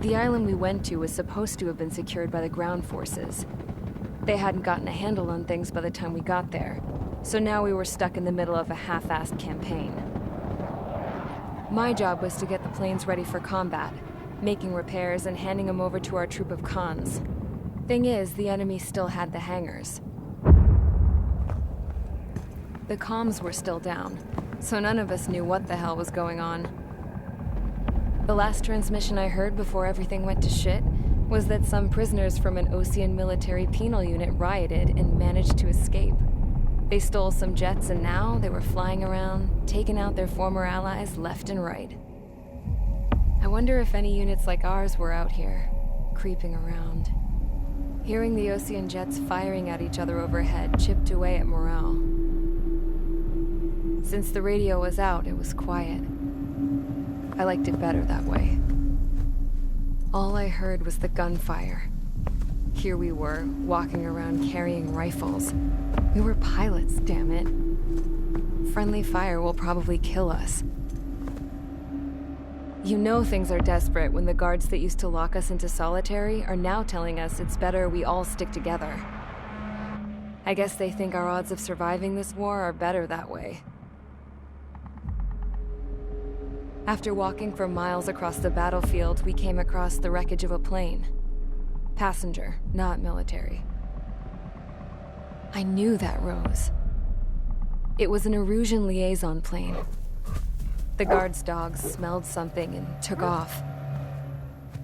The island we went to was supposed to have been secured by the ground forces. They hadn't gotten a handle on things by the time we got there, so now we were stuck in the middle of a half-assed campaign. My job was to get the planes ready for combat, making repairs and handing them over to our troop of cons. Thing is, the enemy still had the hangars. The comms were still down, so none of us knew what the hell was going on. The last transmission I heard before everything went to shit was that some prisoners from an Osean military penal unit rioted and managed to escape. They stole some jets and now they were flying around, taking out their former allies left and right. I wonder if any units like ours were out here, creeping around. Hearing the Osean jets firing at each other overhead chipped away at morale. Since the radio was out, it was quiet. I liked it better that way. All I heard was the gunfire. Here we were, walking around carrying rifles. We were pilots, damn it. Friendly fire will probably kill us. You know things are desperate when the guards that used to lock us into solitary are now telling us it's better we all stick together. I guess they think our odds of surviving this war are better that way. After walking for miles across the battlefield, we came across the wreckage of a plane. Passenger, not military. I knew that rose. It was an Erusian liaison plane. The guards' dogs smelled something and took off.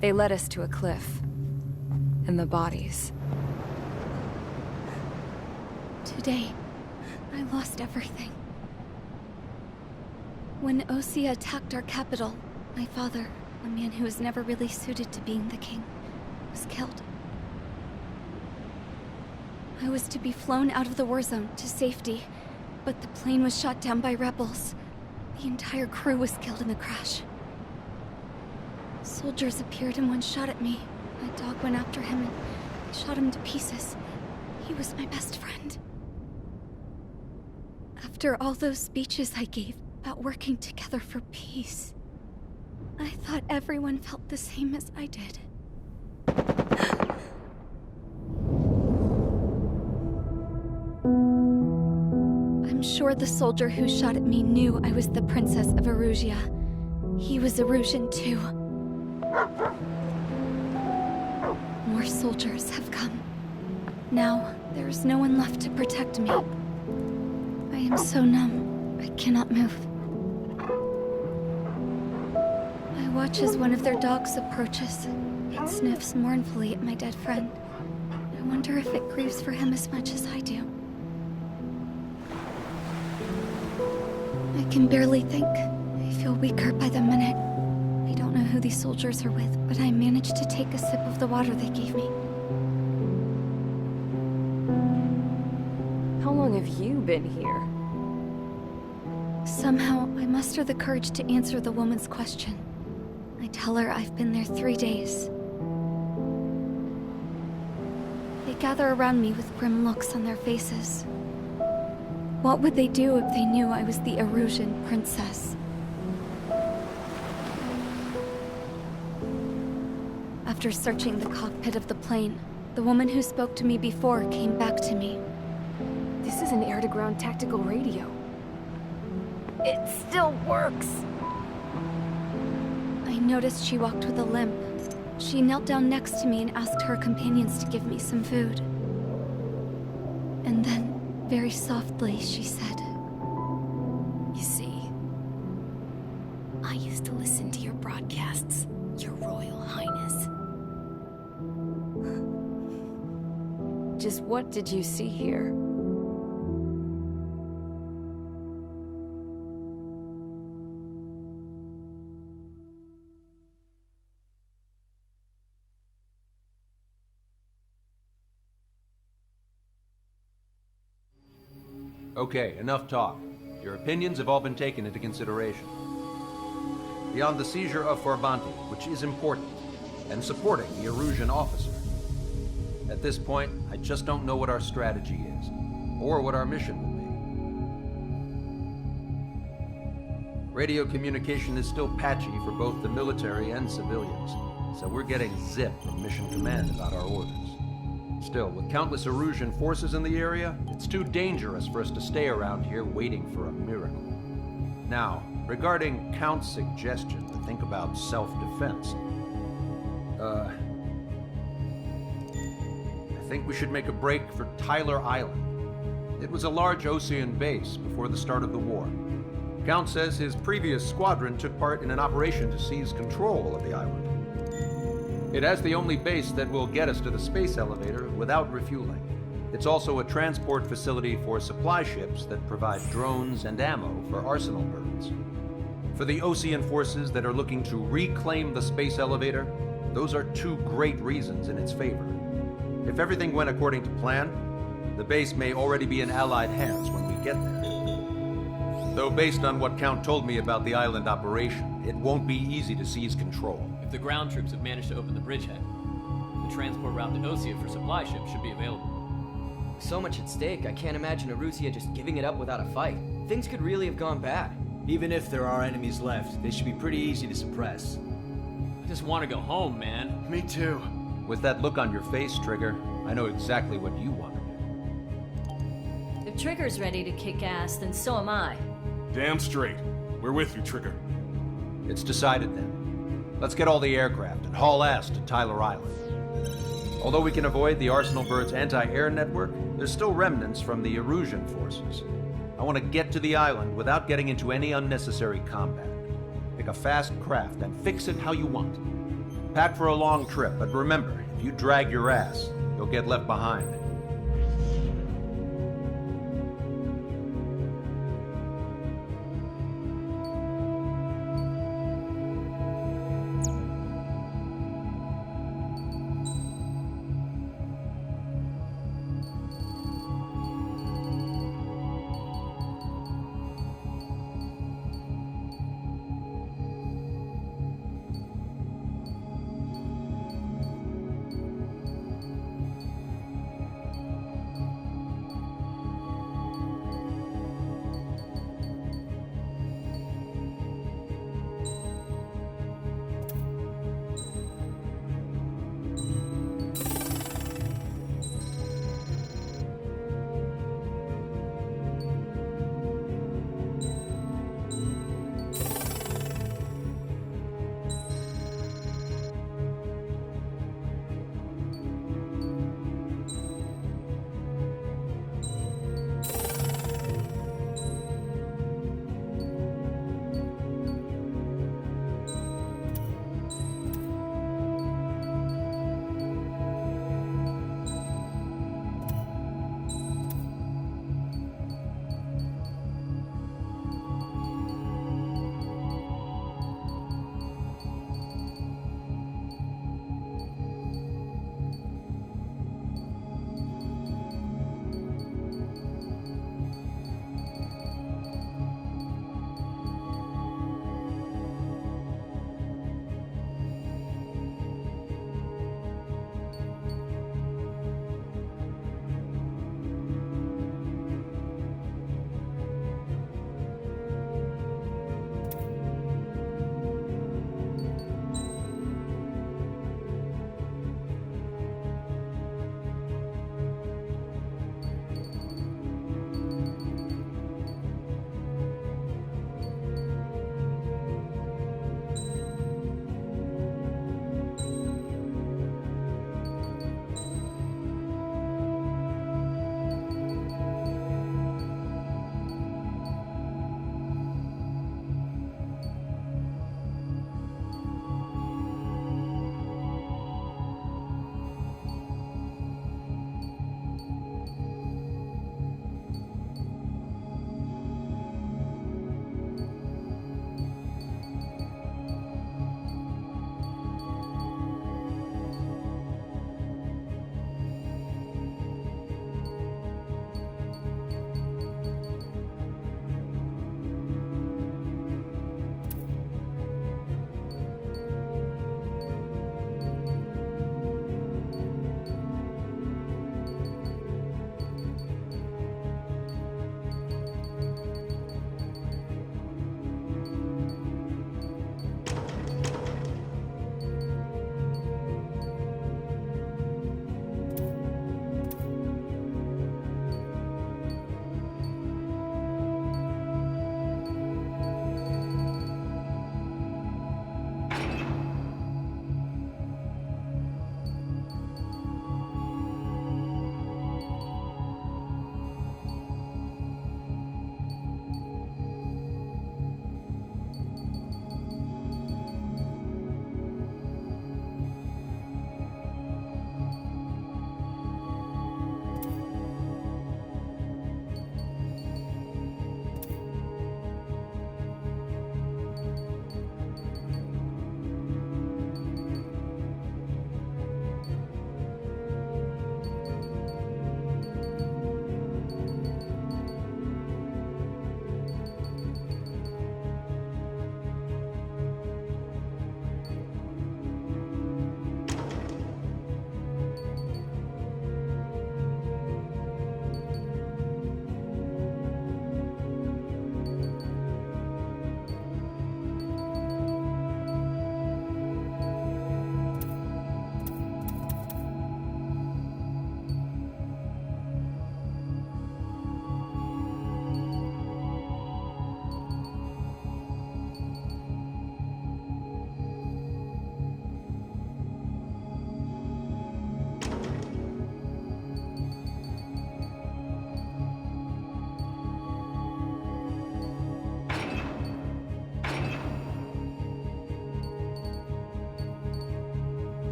They led us to a cliff. And the bodies. Today, I lost everything. When Osea attacked our capital, my father, a man who was never really suited to being the king, was killed. I was to be flown out of the war zone to safety, but the plane was shot down by rebels. The entire crew was killed in the crash. Soldiers appeared and one shot at me. My dog went after him and shot him to pieces. He was my best friend. After all those speeches I gave about working together for peace, I thought everyone felt the same as I did. I'm sure the soldier who shot at me knew I was the Princess of Erusia. He was Erusian too. More soldiers have come. Now, there is no one left to protect me. I am so numb, I cannot move. I watch as one of their dogs approaches. It sniffs mournfully at my dead friend. I wonder if it grieves for him as much as I do. I can barely think. I feel weaker by the minute. I don't know who these soldiers are with, but I managed to take a sip of the water they gave me. How long have you been here? Somehow, I muster the courage to answer the woman's question. I tell her I've been there 3 days. They gather around me with grim looks on their faces. What would they do if they knew I was the Erusian princess? After searching the cockpit of the plane, the woman who spoke to me before came back to me. This is an air-to-ground tactical radio. It still works! I noticed she walked with a limp. She knelt down next to me and asked her companions to give me some food. And then, very softly, she said, "You see, I used to listen to your broadcasts, Your Royal Highness." Just what did you see here? Okay, enough talk. Your opinions have all been taken into consideration. Beyond the seizure of Forbanti, which is important, and supporting the Erusian officer. At this point, I just don't know what our strategy is, or what our mission will be. Radio communication is still patchy for both the military and civilians, so we're getting zip from Mission Command about our orders. Still, with countless Erusian forces in the area, it's too dangerous for us to stay around here waiting for a miracle. Now, regarding Count's suggestion to think about self-defense, I think we should make a break for Tyler Island. It was a large Osean base before the start of the war. Count says his previous squadron took part in an operation to seize control of the island. It has the only base that will get us to the space elevator without refueling. It's also a transport facility for supply ships that provide drones and ammo for arsenal birds. For the Osean forces that are looking to reclaim the space elevator, those are two great reasons in its favor. If everything went according to plan, the base may already be in Allied hands when we get there. Though based on what Count told me about the island operation, it won't be easy to seize control. If the ground troops have managed to open the bridgehead, the transport route to Osea for supply ships should be available. With so much at stake, I can't imagine Erusia just giving it up without a fight. Things could really have gone bad. Even if there are enemies left, they should be pretty easy to suppress. I just want to go home, man. Me too. With that look on your face, Trigger, I know exactly what you want to do. If Trigger's ready to kick ass, then so am I. Damn straight. We're with you, Trigger. It's decided then. Let's get all the aircraft and haul ass to Tyler Island. Although we can avoid the Arsenal Bird's anti-air network, there's still remnants from the Erusian forces. I want to get to the island without getting into any unnecessary combat. Pick a fast craft and fix it how you want. Pack for a long trip, but remember, if you drag your ass, you'll get left behind.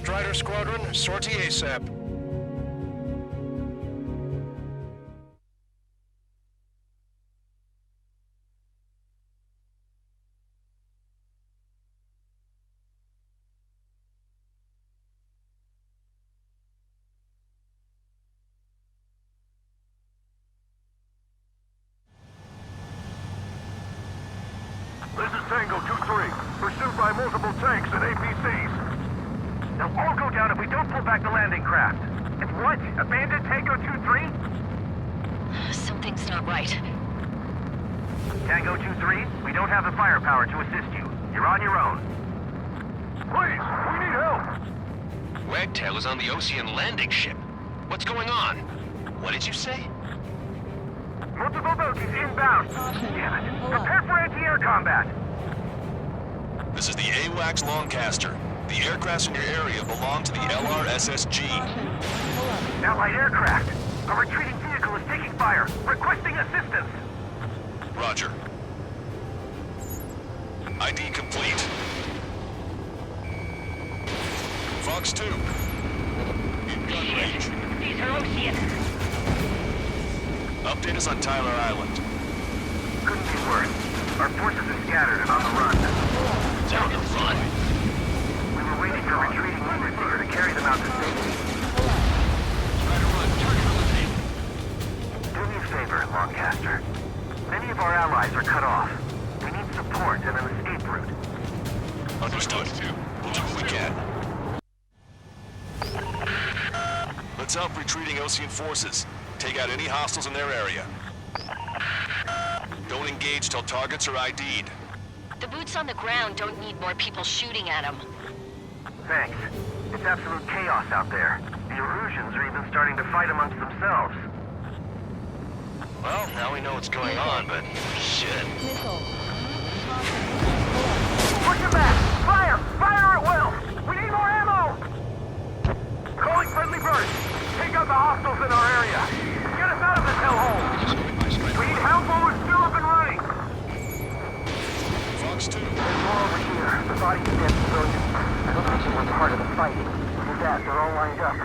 Strider Squadron, sortie ASAP. This is Tango 2-3, pursued by multiple tanks and APCs. They'll all go down if we don't pull back the landing craft. And what? Abandon Tango 2-3? Something's not right. Tango 2-3, we don't have the firepower to assist you. You're on your own. Please, we need help! Wagtail is on the Ocean landing ship. What's going on? What did you say? Multiple boats inbound. Damn it. Prepare for anti-air combat. This is the AWACS Longcaster. The aircrafts in your area belong to the LRSSG. Allied aircraft. A retreating vehicle is taking fire. Requesting assistance. Roger. ID complete. Fox 2. In gun range. These are Ocean. Update us on Tyler Island. Couldn't be worse. Our forces are scattered and on the run. Down the run. We were waiting for retreating Undertaker to carry them out to safety. Try to run. Target eliminated. Do me a favor, Longcaster. Many of our allies are cut off. We need support and an escape route. Understood. We'll do what we can. Let's help retreating Ocean forces. Take out any hostiles in their area. Don't engage till targets are ID'd. The boots on the ground don't need more people shooting at them. Thanks. It's absolute chaos out there. The Erusians are even starting to fight amongst themselves. Well, now we know what's going on, but shit. Push him back! Fire! Fire at will! We need more ammo! Calling friendly birds! Take out the hostiles in our area! Get us out of this hellhole! We need help while we're still up and running! Fox 2. There's more over here. The bodies of dead civilians. I don't think they were part of the fighting. Look at that, they're all lined up.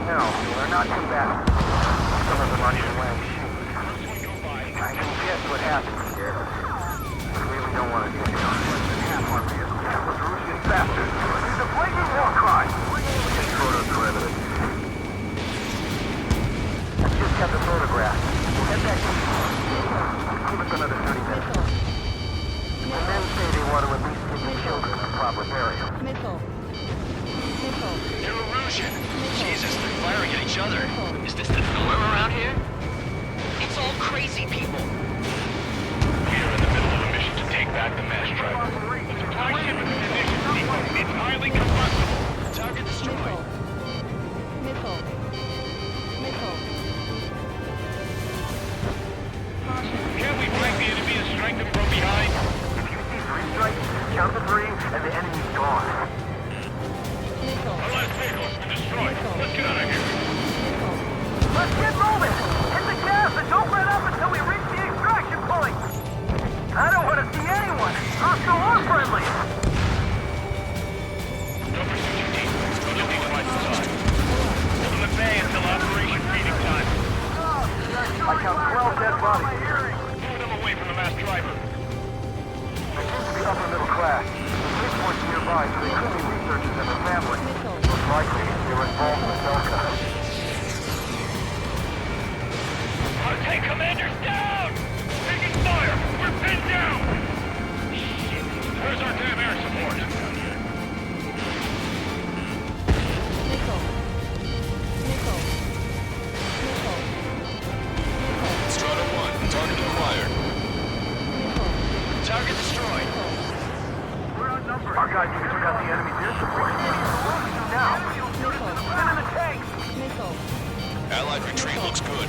No, they're not combatants. Some of them aren't even wearing shoes. I can guess what happened here. I really don't want to do it. Half on me. Those Russian bastards. It's a blatant war crime. Get photos or evidence. I just got the photograph. We'll head back in. Give us another 30 minutes. The men say they want to at least give the children a proper burial. They're Erusian. Jesus, they're firing at each other. Is this the norm around here? It's all crazy people. We're in the middle of a mission to take back the mass driver. The supply ship is in ignition sequence. It's highly combustible. Target destroyed. Can't we flank the enemy and strike them from behind? If you see 3 strikes, count to 3, and the enemy's gone. Our last vehicle has been destroyed. Let's get out of here. Let's get moving! Hit the gas and don't let up until we reach the extraction point! I don't want to see anyone, hostile or friendly! Don't pursue too deep. Don't let these fights aside. Hold them at bay until operation feeding time. I count 12 dead bodies here. Move them away from the mass driver. They seem to be upper middle class. The police nearby, so they could be researchers and their family. Most likely, they were involved in the Delta. Our tank commander's down! Taking fire! We're pinned down! Shit. Where's our damn air support? Strata 1. Target acquired. Target destroyed. Our guys even took out the enemy's air support. What do we do now? Get in the tanks! Allied retreat looks good.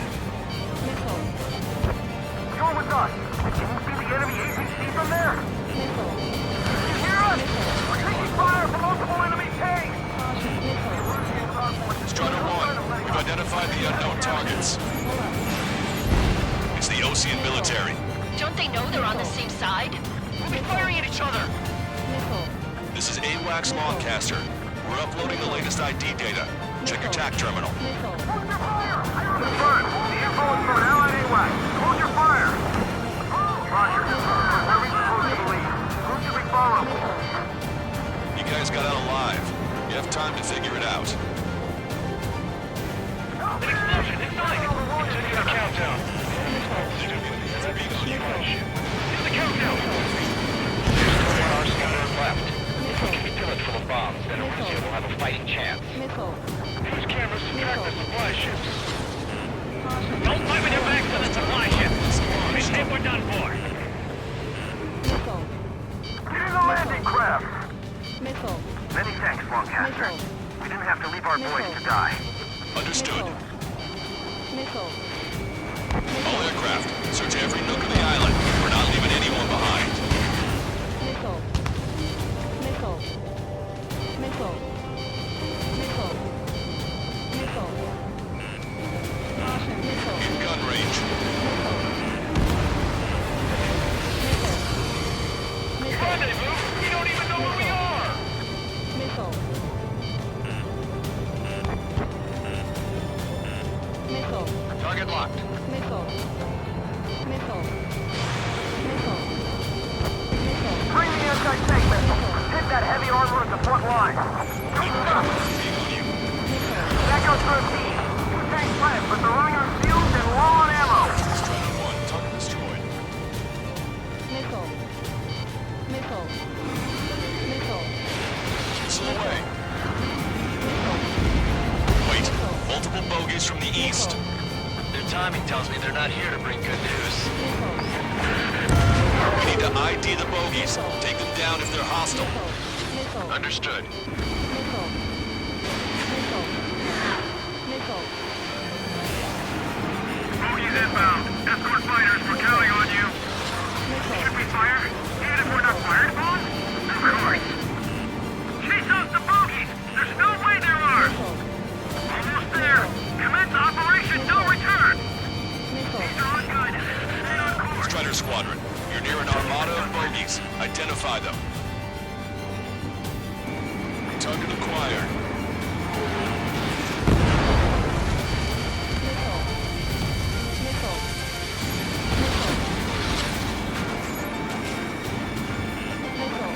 You're with us! Can you see the enemy APC from there? You hear us? We're taking fire from multiple enemy tanks! Strata 1. We've identified the unknown targets. It's the Ocean military. Don't they know they're on the same side? We'll be firing at each other. This is AWACS Longcaster. We're uploading the latest ID data. Check your TAC terminal. Confirmed. The info is from an allied AWAC. Hold your fire. Roger. Where are we supposed to believe? Who should we follow? You guys got out alive. You have time to figure it out. An explosion inside! Continue the countdown. Stupid. That's a beat on you on ship. Do the countdown! There's 1 hour scatter left. If we can fill it full of bombs, then Russia will have a fighting chance. Use cameras to track the supply ships. Don't fight with your back to the supply ships! We think we're done for. Get in the landing craft. Many thanks, Longcaster. We didn't have to leave our boys to die. Understood. All aircraft, search every nook of the island. We're not leaving anyone behind. In gun range. Rendezvous? You don't even know where we are! Target locked. Bring the anti-tank missile. Hit that heavy armor at the front line. That goes for a team. 2 tanks left, but they're running on fuels and low on ammo. Strider 1, target destroyed. Missile away. Wait, multiple bogies from the east. Their timing tells me they're not here to bring good news. We need to ID the bogies. Take them down if they're hostile. Understood. Bogies inbound. Escort fighters, we're counting on you. Should we fire? Even if we're not fired upon? Of course. Chase out the bogies! There's no way there are! Almost there. Commence Operation No Return! These are unguided. Stay on course. Strider Squadron, you're near an armada of bogies. Identify them. Target acquired.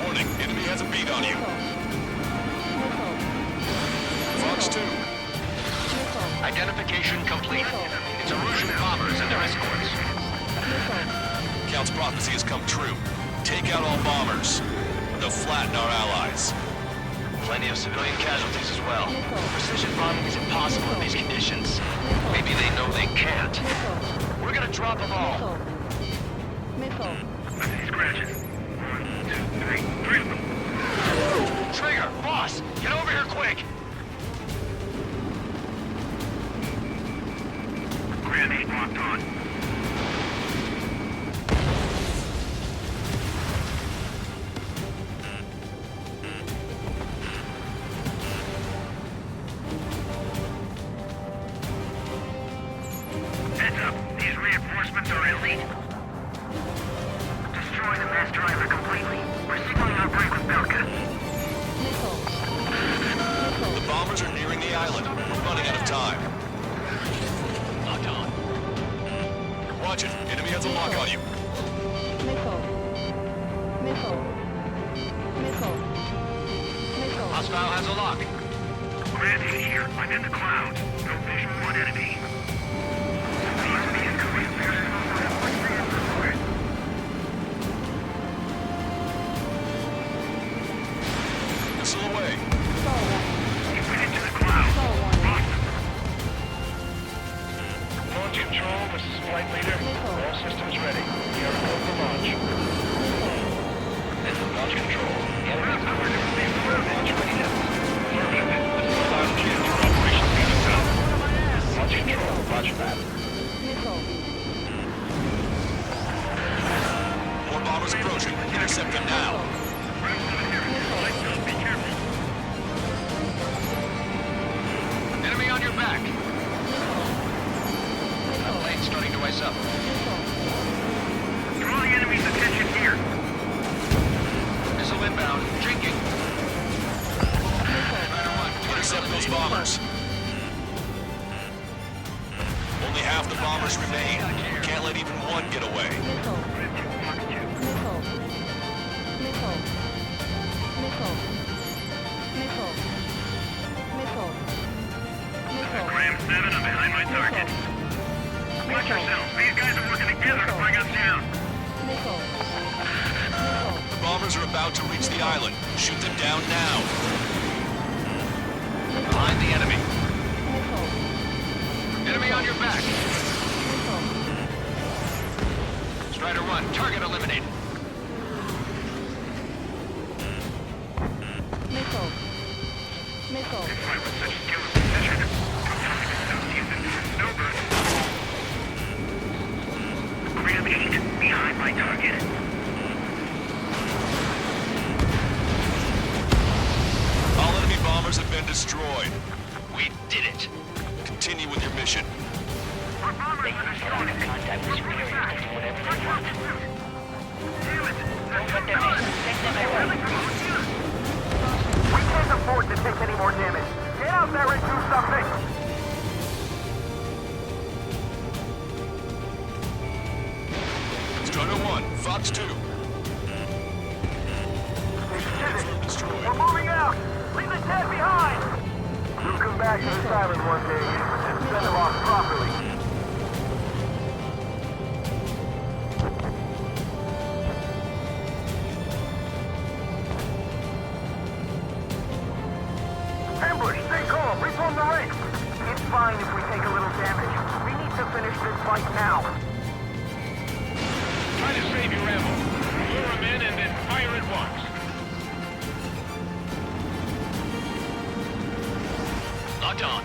Warning, enemy has a beat on you. Fox 2. Identification complete. It's Erusian bombers and their escorts. Count's prophecy has come true. Take out all bombers. They'll flatten our allies. Plenty of civilian casualties as well. Precision bombing is impossible in these conditions. Maybe they know they can't. We're gonna drop them all. Scratches. 1, 2, 3. 3 of them. Trigger, boss, get over here quick. Grenade locked on. Heads up, these reinforcements are elite. Destroy the mass driver completely. We're signaling our break with Belka. The bombers are nearing the island. We're running out of time. Locked on. Watch it. Enemy has a lock on you. Hostile has a lock. Grant here. I'm in the clouds. No visual on enemy. Missile away. He went into the clouds. Launch control, this is flight leader. All systems ready. We are go for launch. This is launch control. Enemies are launch readiness. Affirmative. This is Cloud Q. Operation Phoenix out. Launch control. Roger that. More bombers approaching. Intercept them now. Be careful. Enemy on your back. That plane's starting to ice up. Draw the enemy's attention here. Missile inbound. Drinking. bombers. Only half the bombers remain. We can't let even one get away. Ram 7, I'm behind my target. Watch yourselves. These guys are working together to bring us down. The bombers are about to reach the island. Shoot them down now. Behind the enemy. Enemy on your back. Strider 1, target eliminated. Ram 8, behind my target. All enemy bombers have been destroyed. We did it. Continue with your mission. They use line of contact with superiors to do whatever they want. Don't let their mission take them away. We can't afford to take any more damage. Get out there and do something! Strider 1, Fox 2. Destroyed. We're moving out! Leave the dead behind! We'll come back to this island one day and send them off properly. Ambush, stay calm, reform the ranks. It's fine if we take a little damage. We need to finish this fight now. Try to save your ammo. Lure them in and then fire at once. Locked on.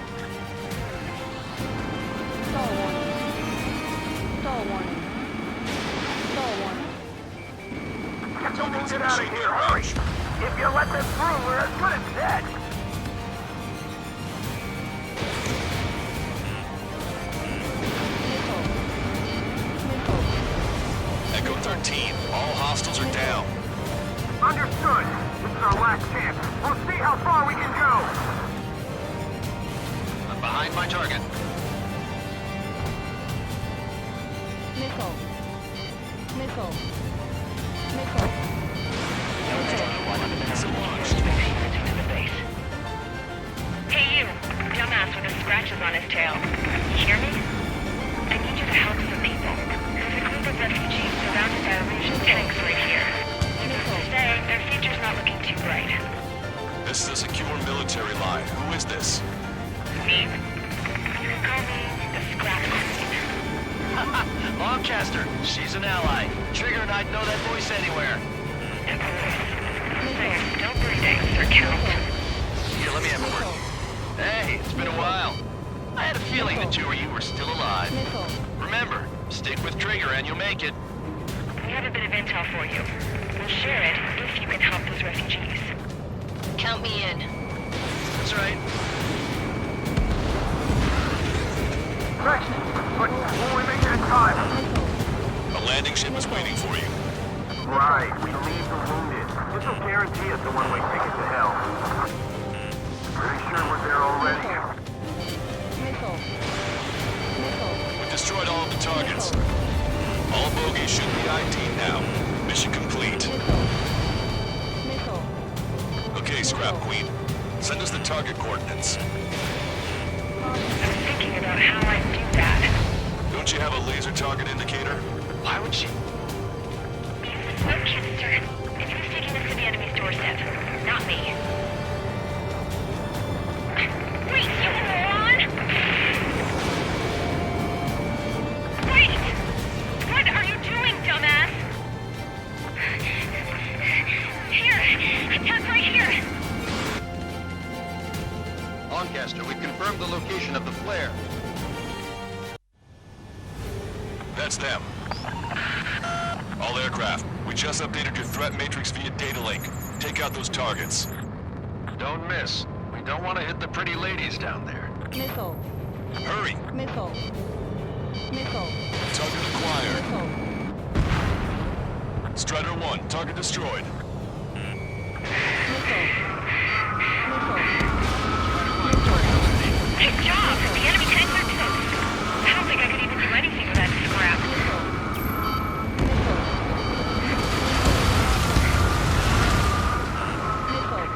Get out of here, hurry! If you let them through, we're as good as dead! Echo 13, all hostiles are down. Understood. This is our last chance. We'll see how far we can go. I'm behind my target. Hey you, dumbass with the scratches on his tail. You hear me? I need you to help some people. There's a group of refugees surrounded by Rouge's tanks right here. Needless to say, their future's not looking too bright. This is a secure military line. Who is this? Me? You can call me the Scrap Queen. Lancaster, she's an ally. Trigger and I'd know that voice anywhere. So, don't birthday, Sir Count. Here, let me have a word. Hey, it's been a while. I had a feeling the two of you were still alive. Remember, stick with Trigger and you'll make it. We have a bit of intel for you. We'll share it if you can help those refugees. Count me in. That's right. Thanks, but will we make it in time? A landing ship is waiting for you. Right, we leave the wounded. This will guarantee us a one-way ticket to hell. Pretty sure we're there already. We destroyed all of the targets. All bogies should be ID'd now. Mission complete. Okay, Scrap Queen. Send us the target coordinates. I was thinking about how I'd do that. Don't you have a laser target indicator? Why would she? Okay, sir. It's who's taking us to the enemy's doorstep, not me. Wait, you moron! Wait! What are you doing, dumbass? Here! Attack right here! Lancaster, we've confirmed the location of the flare. That's them. All aircraft, we just updated your threat matrix via data link. Take out those targets. Don't miss. We don't want to hit the pretty ladies down there. Missile. Hurry! Missile. Missile. Target acquired. Missile. Strider 1, target destroyed. Missile. Missile. Missile. Good job! The enemy tanks are toast. I don't think I could even do anything with that scrap.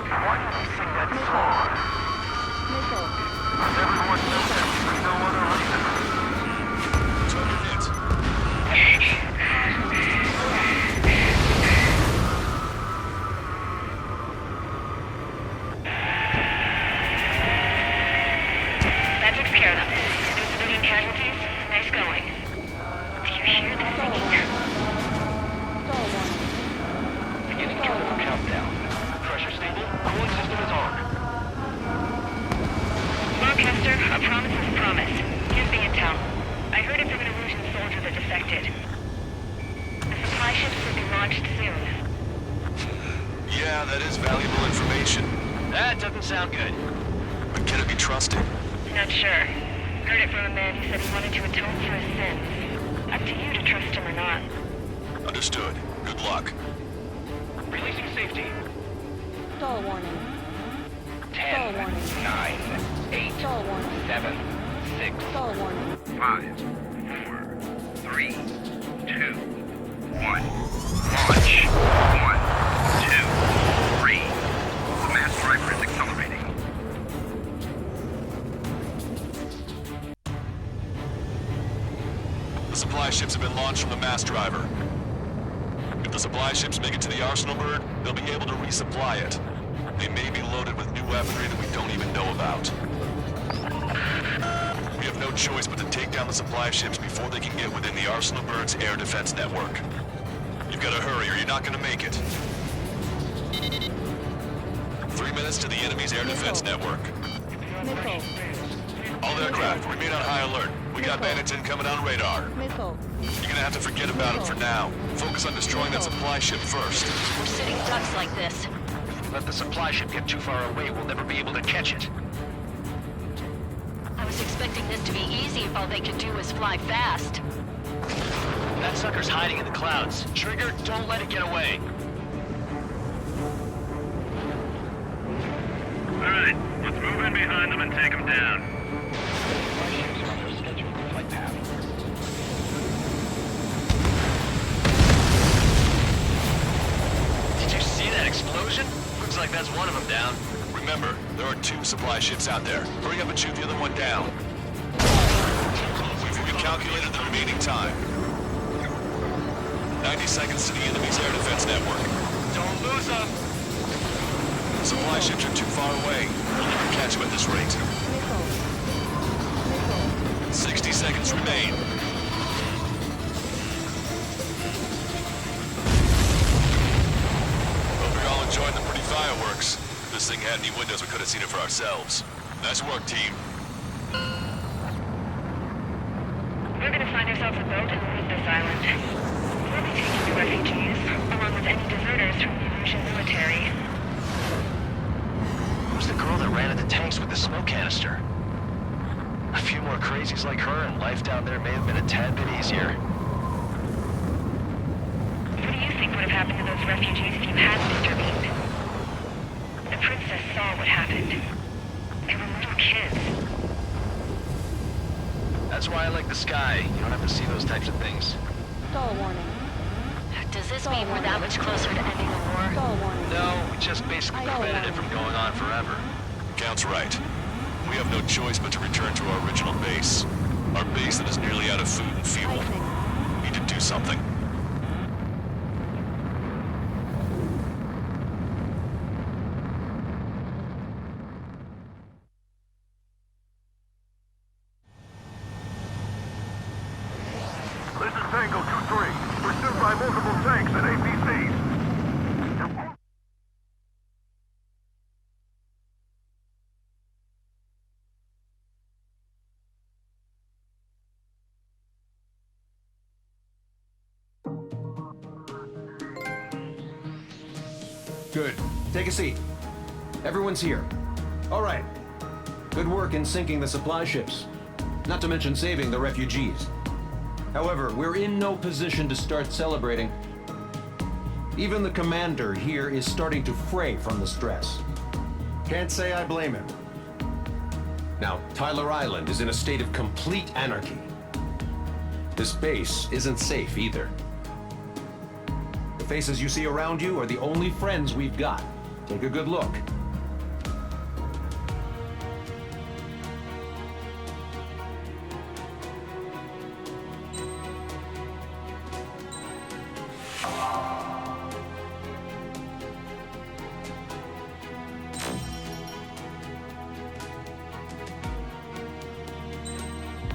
Why do they sing that song? Everyone knows that for no other reason. That takes care of them. No civilian casualties? Nice going. Do you hear the singing? Beginning terminal countdown. Pressure stable. Cooling system is on. Lancaster, a promise is a promise. Here's the intel. I heard it from an illusion soldier that defected. The supply ships will be launched soon. Yeah, that is valuable information. That doesn't sound good. But can it be trusted? Not sure. Heard it from a man who said he wanted to atone for his sins. Up to you to trust him or not. Understood. Good luck. Releasing safety. Stall warning. 10, Stall warning. 9, 8, Stall warning. 7, 6, Stall warning. 5, 4, 3, 2, 1. Launch. 1, 2, 3. The mass driver is accelerating. The supply ships have been launched from the mass driver. If the supply ships make it to the arsenal bird, they'll be able to resupply it. They may be loaded with new weaponry that we don't even know about. We have no choice but to take down the supply ships before they can get within the arsenal bird's air defense network. You've got to hurry or you're not going to make it. 3 minutes to the enemy's air defense network. Missile. All aircraft, remain on high alert. We got bandits incoming on radar. Missile. You're gonna have to forget about it for now. Focus on destroying that supply ship first. We're sitting ducks like this. Let the supply ship get too far away, we'll never be able to catch it. I was expecting this to be easy if all they could do was fly fast. That sucker's hiding in the clouds. Trigger, don't let it get away. All right, let's move in behind them and take them down. Did you see that explosion? Looks like that's one of them down. Remember, there are 2 supply ships out there. Hurry up and shoot the other one down. We've recalculated the remaining time. 90 seconds to the enemy's air defense network. Don't lose them. Supply ships are too far away. We'll never catch them at this rate. 60 seconds remain. Hope you're all enjoying the pretty fireworks. If this thing had any windows, we could have seen it for ourselves. Nice work, team. We're gonna find ourselves a boat and leave this island. We'll be taking the refugees, along with any deserters from the Russian military. Who's the girl that ran at the tanks with the smoke canister? A few more crazies like her and life down there may have been a tad bit easier. What do you think would have happened to those refugees if you hadn't intervened? The princess saw what happened. They were little kids. That's why I like the sky. You don't have to see those types of things. Stall warning. Does this mean we're that much closer to ending the war? Stall warning. No, we just basically prevented it from going on forever. Count's right. We have no choice but to return to our original base. Our base that is nearly out of food and fuel. We need to do something. This is Tango 2-3. Pursued by multiple tanks and APCs. Good. Take a seat. Everyone's here. All right. Good work in sinking the supply ships. Not to mention saving the refugees. However, we're in no position to start celebrating. Even the commander here is starting to fray from the stress. Can't say I blame him. Now, Tyler Island is in a state of complete anarchy. This base isn't safe either. The faces you see around you are the only friends we've got. Take a good look.